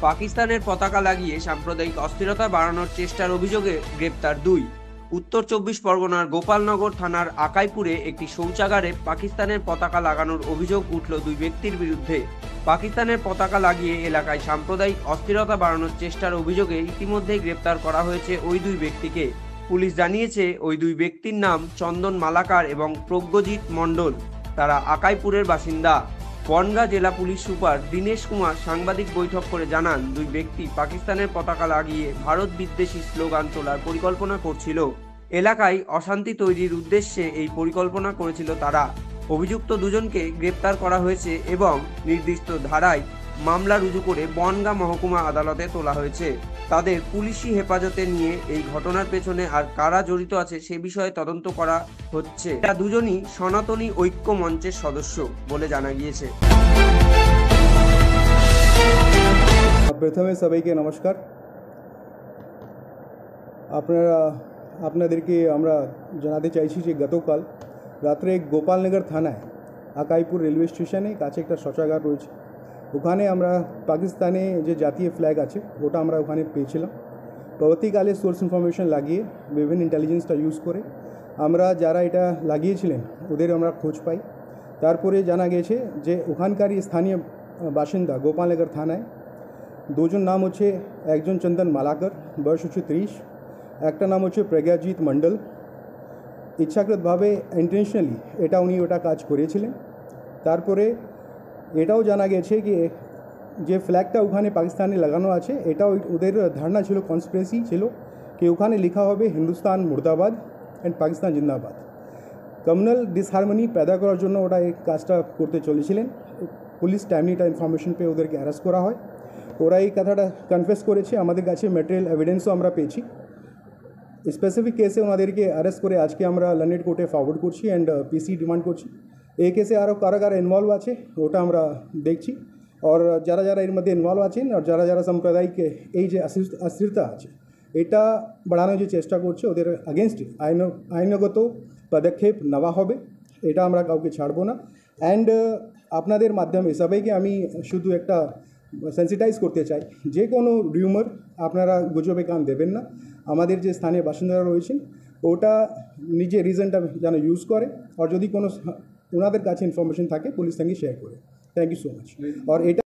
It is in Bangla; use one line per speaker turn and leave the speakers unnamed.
পাকিস্তানের পতাকা লাগিয়ে সাম্প্রদায়িক অস্থিরতা বাড়ানোর চেষ্টার অভিযোগে গ্রেপ্তার দুই। উত্তর 24 পরগনার গোপালনগর থানার আকাইপুরে একটি শৌচাগারে পাকিস্তানের পতাকা লাগানোর অভিযোগ উঠল দুই ব্যক্তির বিরুদ্ধে। পাকিস্তানের পতাকা লাগিয়ে এলাকায় সাম্প্রদায়িক অস্থিরতা বাড়ানোর চেষ্টার অভিযোগে ইতিমধ্যেই গ্রেপ্তার করা হয়েছে ওই দুই ব্যক্তিকে। পুলিশ জানিয়েছে ওই দুই ব্যক্তির নাম চন্দন মালাকার এবং প্রজ্ঞজিৎ মণ্ডল। তারা আকাইপুরের বাসিন্দা। বনগাঁ জেলা পুলিশ সুপার দীনেশ কুমার সাংবাদিক বৈঠক করে জানান, দুই ব্যক্তি পাকিস্তানের পতাকা লাগিয়ে ভারত বিদ্বেষী স্লোগান তোলার পরিকল্পনা করছিল। এলাকায় অশান্তি তৈরির উদ্দেশ্যে এই পরিকল্পনা করেছিল তারা। অভিযুক্ত দুজনকে গ্রেপ্তার করা হয়েছে এবং নির্দিষ্ট ধারায় মামলা রুজু করে বনগাঁ মহকুমা আদালতে তোলা হয়েছে। তাদের পুলিশি হেফাজতে নিয়ে এই ঘটনার পেছনে আর কারা জড়িত আছে সে বিষয়ে তদন্ত করা হচ্ছে। এরা দুজনই সনাতনী ঐক্য মঞ্চের সদস্য বলে জানা গিয়েছে।
প্রথমে সবাইকে নমস্কার। আপনাদেরকে আমরা জানাতে চাইছি যে গতকাল রাত্রে গোপালনগর থানায় আকাইপুর রেলওয়ে স্টেশনে কাছে একটা শৌচাগার রয়েছে। ওখানে আমরা পাকিস্তানে যে জাতীয় ফ্ল্যাগ আছে ওটা আমরা ওখানে পেয়েছিলাম। পরবর্তীকালে সোর্স ইনফরমেশন লাগিয়ে বিভিন্ন ইন্টেলিজেন্সটা ইউজ করে আমরা যারা এটা লাগিয়েছিলেন ওদের আমরা খোঁজ পাই। তারপরে জানা গেছে যে ওখানকারই স্থানীয় বাসিন্দা গোপালনগর থানায় দুজন নাম হচ্ছে, একজন চন্দন মালাকর, বয়স হচ্ছে 30, একটা নাম হচ্ছে প্রজ্ঞাজিৎ মণ্ডল। ইচ্ছাকৃতভাবে ইন্টেনশনালি উনি ওটা কাজ করেছিলেন। তারপরে এটাও জানা গেছে কি যে ফ্ল্যাগটা ওখানে পাকিস্তানে লাগানো আছে এটাও ওদের ধারণা ছিল, কনস্পিরেসি ছিল कि ওখানে লেখা হবে হিন্দুস্তান মুর্দাবাদ অ্যান্ড পাকিস্তান জিন্দাবাদ। কমিউনাল ডিসহারমনি पैदा করার জন্য ওটা এই কাজটা করতে চলেছিলেন। পুলিশ টাইমলিটা ইনফরমেশন পেয়ে ওদেরকে অ্যারেস্ট করা হয়। ওরা এই কথাটা কনফেস করেছে। আমাদের কাছে ম্যাটেরিয়াল এভিডেন্সও আমরা পেয়েছি। স্পেসিফিক কেসে ওনাদেরকে অ্যারেস্ট করে আজকে আমরা লন্ডন কোর্টে ফরওয়ার্ড করছি অ্যান্ড পিসি ডিমান্ড করছি। এই কেসে আরও কারা কারা ইনভলভ আছে ওটা আমরা দেখছি। আর যারা যারা এর মধ্যে ইনভলভ আছেন আর যারা যারা সাম্প্রদায়িক এই যে অস্থিরতা আছে এটা বাড়ানোর যে চেষ্টা করছে ওদের আগেনস্টে আইনগত পদক্ষেপ নেওয়া হবে। এটা আমরা কাউকে ছাড়বো না। অ্যান্ড আপনাদের মাধ্যমে সবাইকে আমি শুধু একটা সেন্সিটাইজ করতে চাই, যে কোনো রিউমার আপনারা গুজবে কান দেবেন না। আমাদের যে স্থানীয় বাসিন্দারা রয়েছেন ওটা নিজে রিজনটা যেন ইউজ করে, আর যদি কোনো ওনাদের কাছে ইনফরমেশন থাকে পুলিশ সঙ্গে শেয়ার করে। Thank you so much. আর এটা